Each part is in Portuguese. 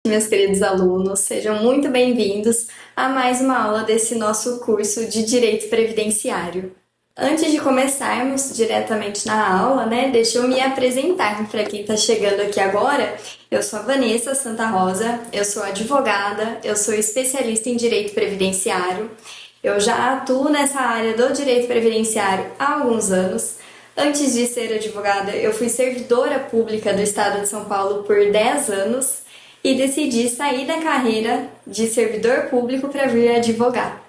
Meus queridos alunos, sejam muito bem-vindos a mais uma aula desse nosso curso de Direito Previdenciário. Antes de começarmos diretamente na aula, deixa eu me apresentar para quem está chegando aqui agora. Eu sou a Vanessa Santa Rosa, eu sou advogada, eu sou especialista em Direito Previdenciário. Eu já atuo nessa área do Direito Previdenciário há alguns anos. Antes de ser advogada, eu fui servidora pública do Estado de São Paulo por 10 anos. E decidi sair da carreira de servidor público para vir advogar.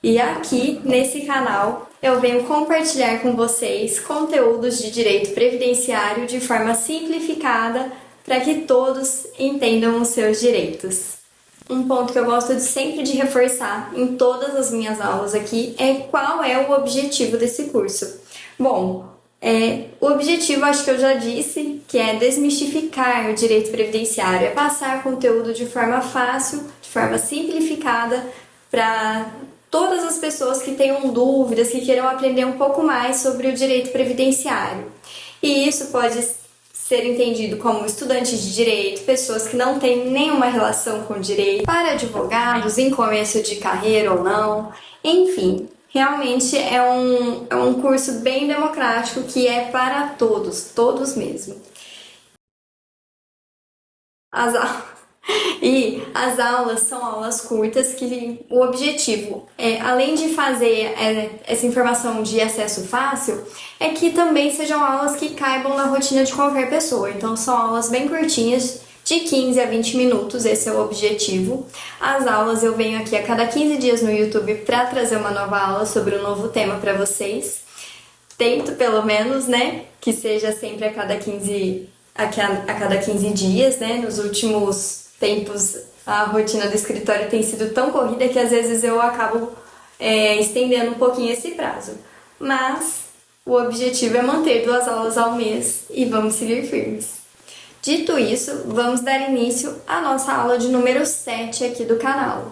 E aqui, nesse canal, eu venho compartilhar com vocês conteúdos de direito previdenciário de forma simplificada para que todos entendam os seus direitos. Um ponto que eu gosto sempre de reforçar em todas as minhas aulas aqui é qual é o objetivo desse curso. Bom, o objetivo, acho que eu já disse, que é desmistificar o direito previdenciário, é passar conteúdo de forma fácil, de forma simplificada, para todas as pessoas que tenham dúvidas, que queiram aprender um pouco mais sobre o direito previdenciário. E isso pode ser entendido como estudantes de direito, pessoas que não têm nenhuma relação com direito, para advogados em começo de carreira ou não, enfim. Realmente é um curso bem democrático que é para todos mesmo. As aulas são aulas curtas que o objetivo é, além de fazer essa informação de acesso fácil, é que também sejam aulas que caibam na rotina de qualquer pessoa. Então são aulas bem curtinhas, de 15 a 20 minutos, esse é o objetivo. As aulas eu venho aqui a cada 15 dias no YouTube para trazer uma nova aula sobre um novo tema para vocês. Tento, pelo menos, que seja sempre a cada 15 dias, Nos últimos tempos, a rotina do escritório tem sido tão corrida que às vezes eu acabo estendendo um pouquinho esse prazo. Mas o objetivo é manter 2 aulas ao mês e vamos seguir firmes. Dito isso, vamos dar início à nossa aula de número 7 aqui do canal.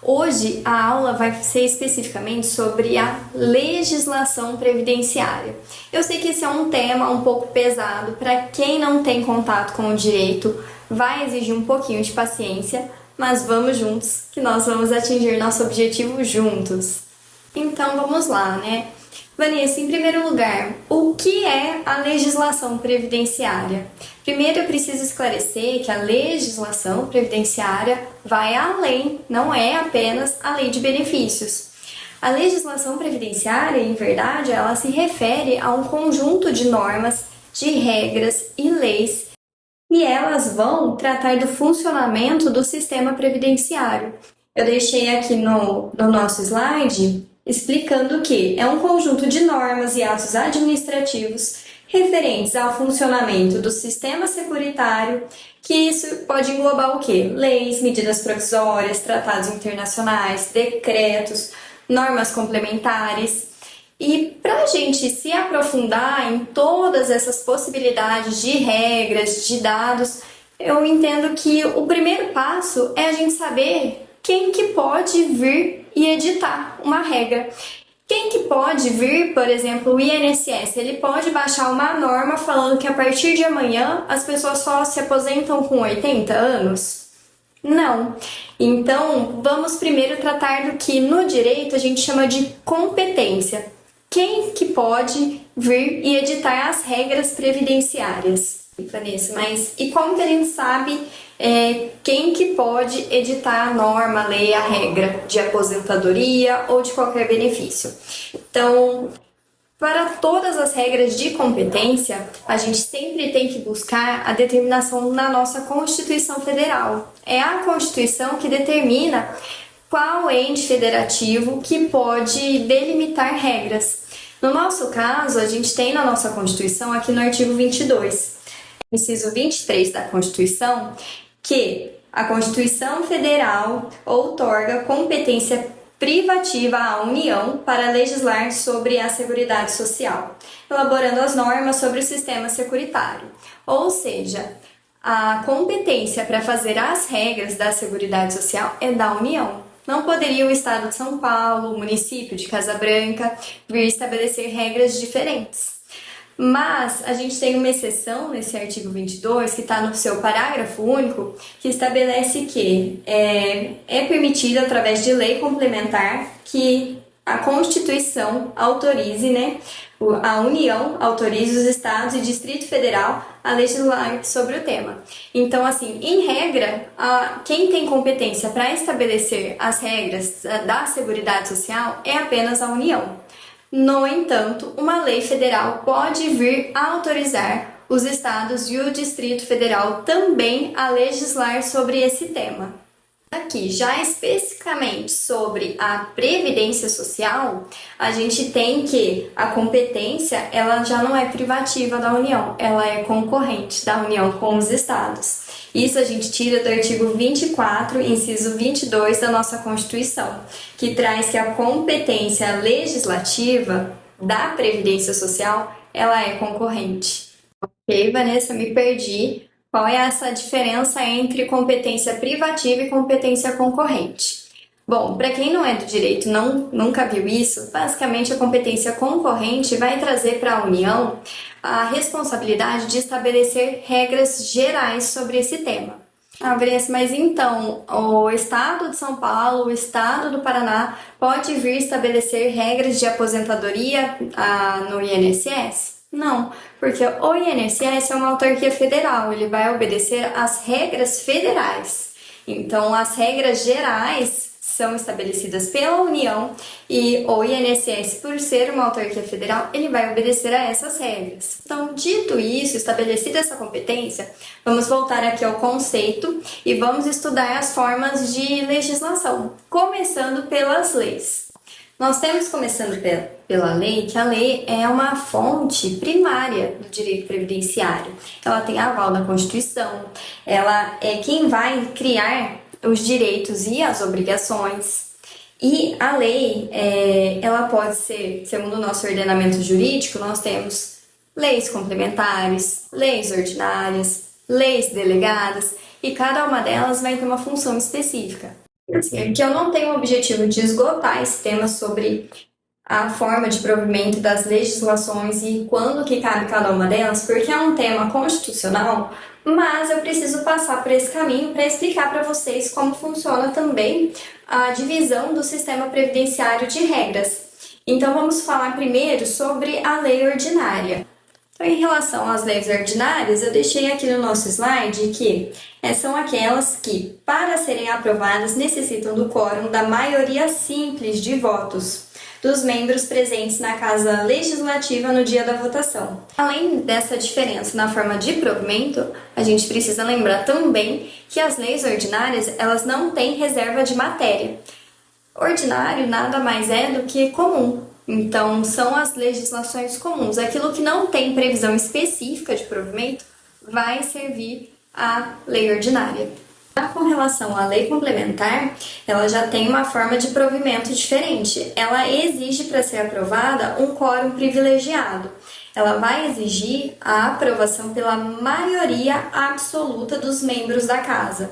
Hoje a aula vai ser especificamente sobre a legislação previdenciária. Eu sei que esse é um tema um pouco pesado para quem não tem contato com o direito, vai exigir um pouquinho de paciência, mas vamos juntos que nós vamos atingir nosso objetivo juntos. Então vamos lá, Vanessa, em primeiro lugar, o que é a legislação previdenciária? Primeiro eu preciso esclarecer que a legislação previdenciária vai além, não é apenas a lei de benefícios. A legislação previdenciária, em verdade, ela se refere a um conjunto de normas, de regras e leis e elas vão tratar do funcionamento do sistema previdenciário. Eu deixei aqui no nosso slide explicando que é um conjunto de normas e atos administrativos referentes ao funcionamento do sistema securitário, que isso pode englobar o quê? Leis, medidas provisórias, tratados internacionais, decretos, normas complementares. E para a gente se aprofundar em todas essas possibilidades de regras, de dados, eu entendo que o primeiro passo é a gente saber quem que pode vir e editar uma regra. Quem que pode vir, por exemplo, o INSS, ele pode baixar uma norma falando que a partir de amanhã as pessoas só se aposentam com 80 anos? Não. Então, vamos primeiro tratar do que no direito a gente chama de competência. Quem que pode vir e editar as regras previdenciárias? Vanessa, mas e como que a gente sabe quem que pode editar a norma, a lei, a regra de aposentadoria ou de qualquer benefício? Então, para todas as regras de competência, a gente sempre tem que buscar a determinação na nossa Constituição Federal. É a Constituição que determina qual ente federativo que pode delimitar regras. No nosso caso, a gente tem na nossa Constituição, aqui no artigo 22, inciso 23 da Constituição, que a Constituição Federal outorga competência privativa à União para legislar sobre a Seguridade Social, elaborando as normas sobre o sistema securitário. Ou seja, a competência para fazer as regras da Seguridade Social é da União. Não poderia o Estado de São Paulo, o município de Casa Branca, vir estabelecer regras diferentes. Mas a gente tem uma exceção nesse artigo 22, que está no seu parágrafo único, que estabelece que é permitido, através de lei complementar, que a Constituição autorize, né, a União autorize os Estados e Distrito Federal a legislar sobre o tema. Então, assim, em regra, quem tem competência para estabelecer as regras da Seguridade Social é apenas a União. No entanto, uma lei federal pode vir a autorizar os estados e o Distrito Federal também a legislar sobre esse tema. Aqui, já especificamente sobre a Previdência Social, a gente tem que a competência ela já não é privativa da União, ela é concorrente da União com os estados. Isso a gente tira do artigo 24, inciso 22 da nossa Constituição, que traz que a competência legislativa da Previdência Social, ela é concorrente. Ok, Vanessa, me perdi. Qual é essa diferença entre competência privativa e competência concorrente? Bom, para quem não é do direito, nunca viu isso, basicamente a competência concorrente vai trazer para a União a responsabilidade de estabelecer regras gerais sobre esse tema. Vanessa, mas então o Estado de São Paulo, o Estado do Paraná pode vir estabelecer regras de aposentadoria no INSS? Não, porque o INSS é uma autarquia federal, ele vai obedecer às regras federais. Então, as regras gerais são estabelecidas pela União e o INSS, por ser uma autarquia federal, ele vai obedecer a essas regras. Então, dito isso, estabelecida essa competência, vamos voltar aqui ao conceito e vamos estudar as formas de legislação, começando pelas leis. Nós temos, começando pela lei, que a lei é uma fonte primária do direito previdenciário. Ela tem aval da Constituição, ela é quem vai criar os direitos e as obrigações. E a lei, ela pode ser, segundo o nosso ordenamento jurídico, nós temos leis complementares, leis ordinárias, leis delegadas, e cada uma delas vai ter uma função específica. Que eu não tenho o objetivo de esgotar esse tema sobre a forma de provimento das legislações e quando que cabe cada uma delas, porque é um tema constitucional, mas eu preciso passar por esse caminho para explicar para vocês como funciona também a divisão do sistema previdenciário de regras. Então vamos falar primeiro sobre a lei ordinária. Então, em relação às leis ordinárias, eu deixei aqui no nosso slide que são aquelas que, para serem aprovadas, necessitam do quórum da maioria simples de votos dos membros presentes na Casa Legislativa no dia da votação. Além dessa diferença na forma de provimento, a gente precisa lembrar também que as leis ordinárias elas não têm reserva de matéria. Ordinário nada mais é do que comum. Então, são as legislações comuns. Aquilo que não tem previsão específica de provimento vai servir à lei ordinária. Com relação à lei complementar, ela já tem uma forma de provimento diferente. Ela exige para ser aprovada um quórum privilegiado. Ela vai exigir a aprovação pela maioria absoluta dos membros da casa.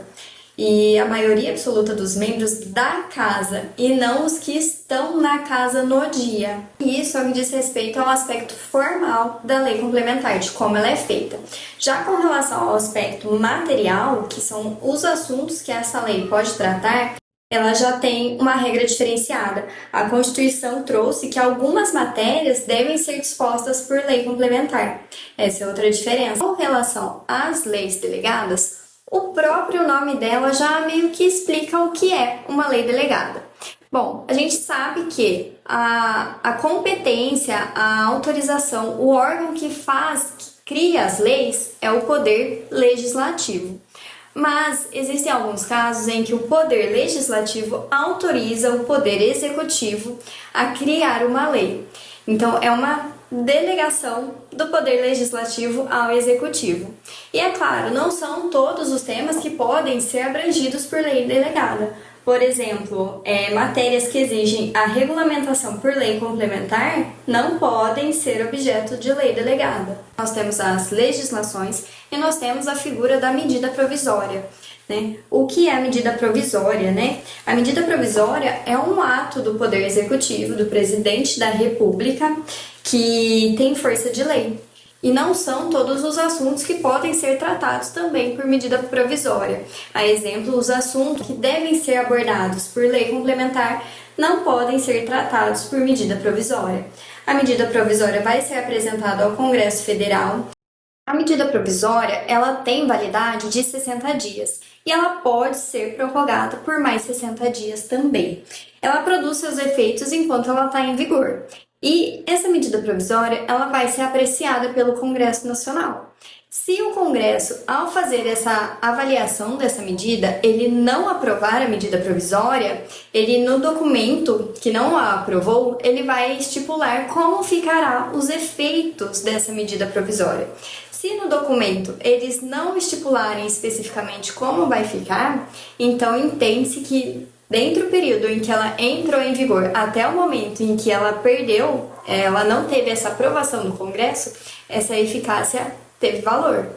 E a maioria absoluta dos membros da casa e não os que estão na casa no dia. E isso é o que diz respeito ao aspecto formal da lei complementar, de como ela é feita. Já com relação ao aspecto material, que são os assuntos que essa lei pode tratar, ela já tem uma regra diferenciada. A Constituição trouxe que algumas matérias devem ser dispostas por lei complementar. Essa é outra diferença. Com relação às leis delegadas, o próprio nome dela já meio que explica o que é uma lei delegada. Bom, a gente sabe que a competência, a autorização, o órgão que cria as leis é o Poder Legislativo. Mas existem alguns casos em que o Poder Legislativo autoriza o Poder Executivo a criar uma lei. Então, é uma delegação do Poder Legislativo ao Executivo. E é claro, não são todos os temas que podem ser abrangidos por lei delegada. Por exemplo, matérias que exigem a regulamentação por lei complementar não podem ser objeto de lei delegada. Nós temos as legislações e nós temos a figura da medida provisória. O que é a medida provisória? A medida provisória é um ato do Poder Executivo, do Presidente da República, que tem força de lei. E não são todos os assuntos que podem ser tratados também por medida provisória. A exemplo, os assuntos que devem ser abordados por lei complementar não podem ser tratados por medida provisória. A medida provisória vai ser apresentada ao Congresso Federal. A medida provisória, ela tem validade de 60 dias e ela pode ser prorrogada por mais 60 dias também. Ela produz seus efeitos enquanto ela está em vigor. E essa medida provisória, ela vai ser apreciada pelo Congresso Nacional. Se o Congresso, ao fazer essa avaliação dessa medida, ele não aprovar a medida provisória, ele no documento que não a aprovou, ele vai estipular como ficará os efeitos dessa medida provisória. Se no documento eles não estipularem especificamente como vai ficar, então entende-se que dentro do período em que ela entrou em vigor até o momento em que ela perdeu, ela não teve essa aprovação no Congresso, essa eficácia teve valor.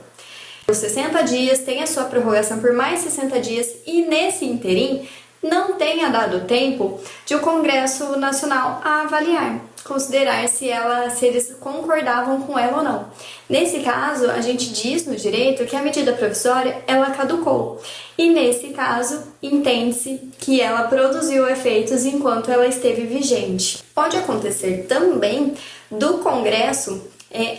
Os 60 dias tem a sua prorrogação por mais 60 dias e nesse interim não tenha dado tempo de o Congresso Nacional avaliar, considerar se eles concordavam com ela ou não. Nesse caso, a gente diz no direito que a medida provisória ela caducou e nesse caso entende-se que ela produziu efeitos enquanto ela esteve vigente. Pode acontecer também do Congresso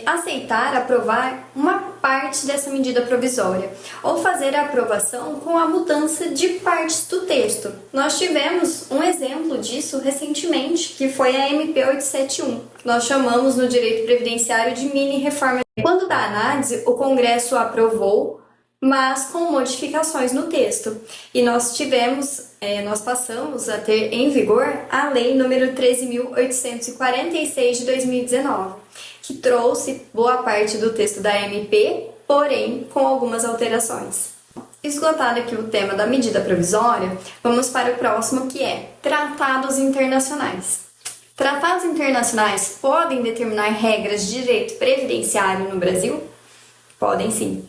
aceitar, aprovar uma parte dessa medida provisória ou fazer a aprovação com a mudança de partes do texto. Nós tivemos um exemplo disso recentemente, que foi a MP 871, que nós chamamos no direito previdenciário de mini reforma. Quando da análise, o Congresso aprovou, mas com modificações no texto. E nós passamos a ter em vigor a Lei número 13.846 de 2019, que trouxe boa parte do texto da MP, porém com algumas alterações. Esgotado aqui o tema da medida provisória, vamos para o próximo, que é tratados internacionais. Tratados internacionais podem determinar regras de direito previdenciário no Brasil? Podem sim.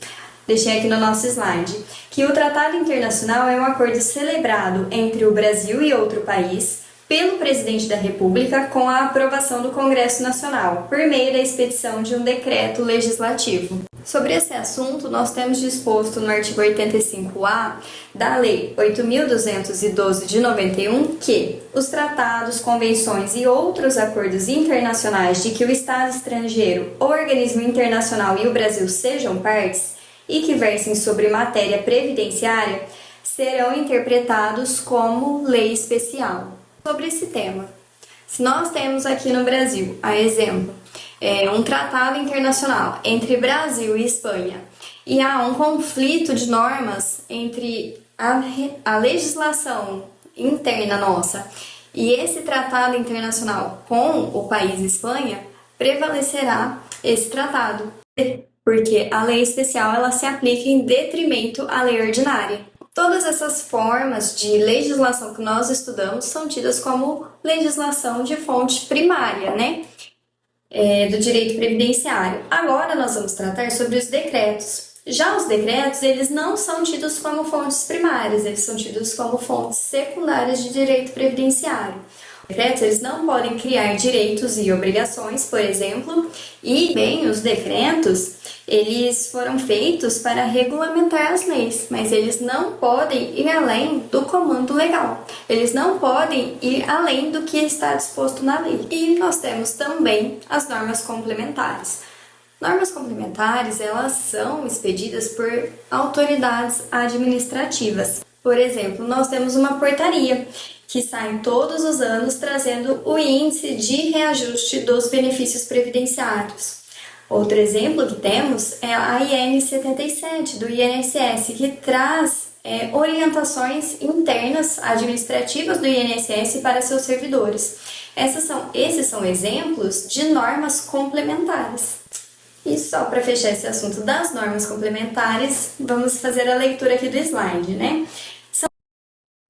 Deixei aqui no nosso slide que o tratado internacional é um acordo celebrado entre o Brasil e outro país pelo Presidente da República com a aprovação do Congresso Nacional, por meio da expedição de um decreto legislativo. Sobre esse assunto, nós temos disposto no artigo 85-A da Lei 8.212 de 91 que os tratados, convenções e outros acordos internacionais de que o Estado estrangeiro ou organismo internacional e o Brasil sejam partes e que versem sobre matéria previdenciária serão interpretados como lei especial. Sobre esse tema, se nós temos aqui no Brasil, a exemplo, um tratado internacional entre Brasil e Espanha e há um conflito de normas entre a legislação interna nossa e esse tratado internacional com o país Espanha, prevalecerá esse tratado, porque a lei especial ela se aplica em detrimento à lei ordinária. Todas essas formas de legislação que nós estudamos são tidas como legislação de fonte primária, né? Do direito previdenciário. Agora nós vamos tratar sobre os decretos. Já os decretos, eles não são tidos como fontes primárias, eles são tidos como fontes secundárias de direito previdenciário. Os decretos, eles não podem criar direitos e obrigações, por exemplo, e bem, os decretos, eles foram feitos para regulamentar as leis, mas eles não podem ir além do comando legal. Eles não podem ir além do que está disposto na lei. E nós temos também as normas complementares. Normas complementares, elas são expedidas por autoridades administrativas. Por exemplo, nós temos uma portaria que sai todos os anos trazendo o índice de reajuste dos benefícios previdenciários. Outro exemplo que temos é a IN 77 do INSS, que traz orientações internas administrativas do INSS para seus servidores. Esses são exemplos de normas complementares. E só para fechar esse assunto das normas complementares, vamos fazer a leitura aqui do slide, né?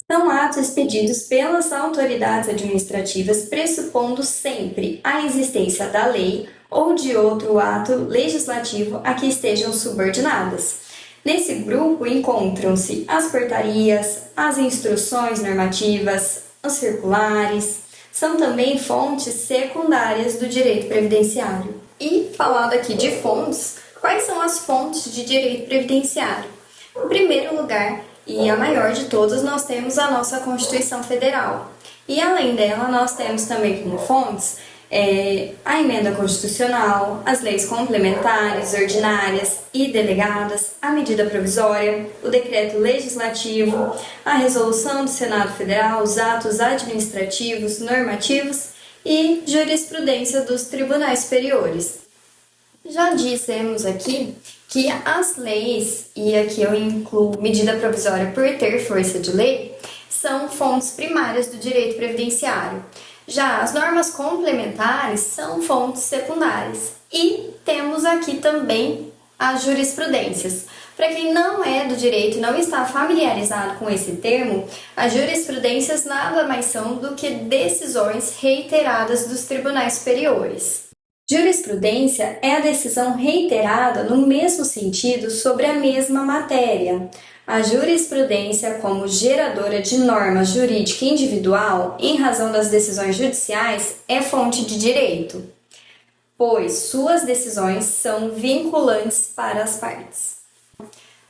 São atos expedidos pelas autoridades administrativas pressupondo sempre a existência da lei ou de outro ato legislativo a que estejam subordinadas. Nesse grupo encontram-se as portarias, as instruções normativas, os circulares, são também fontes secundárias do direito previdenciário. E falando aqui de fontes, quais são as fontes de direito previdenciário? Em primeiro lugar, e a maior de todas, nós temos a nossa Constituição Federal. E além dela, nós temos também como fontes a emenda constitucional, as leis complementares, ordinárias e delegadas, a medida provisória, o decreto legislativo, a resolução do Senado Federal, os atos administrativos, normativos e jurisprudência dos tribunais superiores. Já dissemos aqui que as leis, e aqui eu incluo medida provisória por ter força de lei, são fontes primárias do direito previdenciário. Já as normas complementares são fontes secundárias. E temos aqui também as jurisprudências. Para quem não é do direito e não está familiarizado com esse termo, as jurisprudências nada mais são do que decisões reiteradas dos tribunais superiores. Jurisprudência é a decisão reiterada no mesmo sentido sobre a mesma matéria. A jurisprudência, como geradora de norma jurídica individual, em razão das decisões judiciais, é fonte de direito, pois suas decisões são vinculantes para as partes.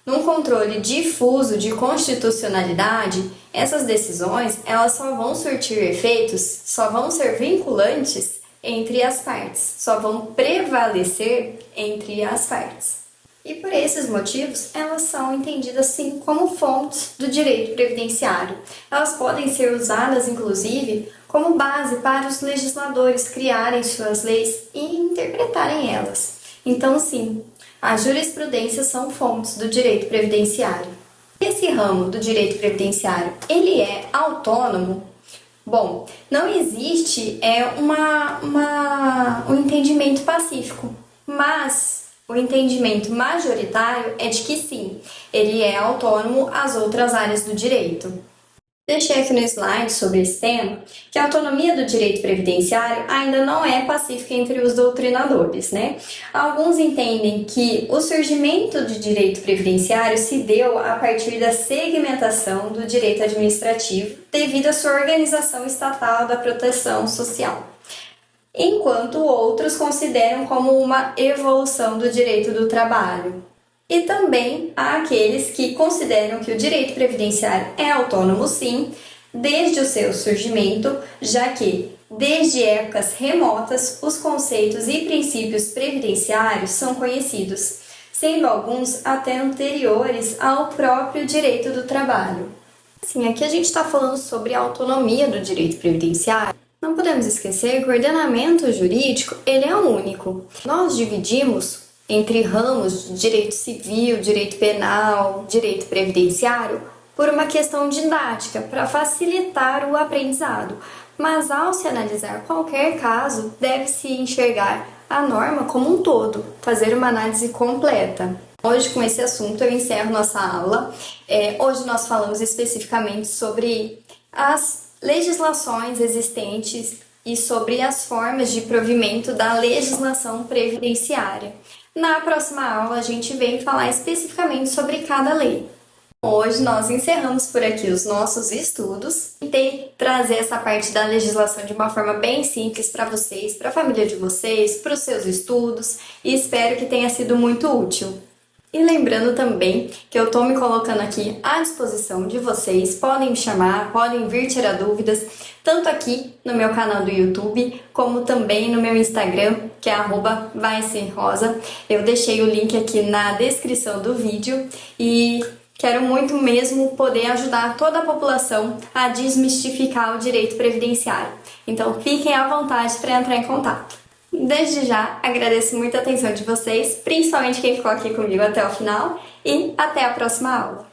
Num controle difuso de constitucionalidade, essas decisões elas só vão surtir efeitos, só vão ser vinculantes entre as partes, só vão prevalecer entre as partes. E por esses motivos, elas são entendidas sim como fontes do direito previdenciário. Elas podem ser usadas, inclusive, como base para os legisladores criarem suas leis e interpretarem elas. Então, sim, as jurisprudências são fontes do direito previdenciário. Esse ramo do direito previdenciário, ele é autônomo? Bom, não existe um entendimento pacífico, mas o entendimento majoritário é de que sim, ele é autônomo às outras áreas do direito. Deixei aqui no slide sobre esse tema que a autonomia do direito previdenciário ainda não é pacífica entre os doutrinadores, né? Alguns entendem que o surgimento do direito previdenciário se deu a partir da segmentação do direito administrativo devido à sua organização estatal da proteção social, enquanto outros consideram como uma evolução do direito do trabalho. E também há aqueles que consideram que o direito previdenciário é autônomo sim, desde o seu surgimento, já que, desde épocas remotas, os conceitos e princípios previdenciários são conhecidos, sendo alguns até anteriores ao próprio direito do trabalho. Sim, aqui a gente está falando sobre a autonomia do direito previdenciário. Não podemos esquecer que o ordenamento jurídico ele é único. Nós dividimos entre ramos de direito civil, direito penal, direito previdenciário, por uma questão didática, para facilitar o aprendizado. Mas ao se analisar qualquer caso, deve-se enxergar a norma como um todo, fazer uma análise completa. Hoje, com esse assunto, eu encerro nossa aula. Hoje nós falamos especificamente sobre as legislações existentes e sobre as formas de provimento da legislação previdenciária. Na próxima aula, a gente vem falar especificamente sobre cada lei. Hoje nós encerramos por aqui os nossos estudos. Tentei trazer essa parte da legislação de uma forma bem simples para vocês, para a família de vocês, para os seus estudos, e espero que tenha sido muito útil. E lembrando também que eu estou me colocando aqui à disposição de vocês, podem me chamar, podem vir tirar dúvidas, tanto aqui no meu canal do YouTube, como também no meu Instagram, que é @vaiserrosa. Eu deixei o link aqui na descrição do vídeo e quero muito mesmo poder ajudar toda a população a desmistificar o direito previdenciário. Então fiquem à vontade para entrar em contato. Desde já, agradeço muito a atenção de vocês, principalmente quem ficou aqui comigo até o final, e até a próxima aula!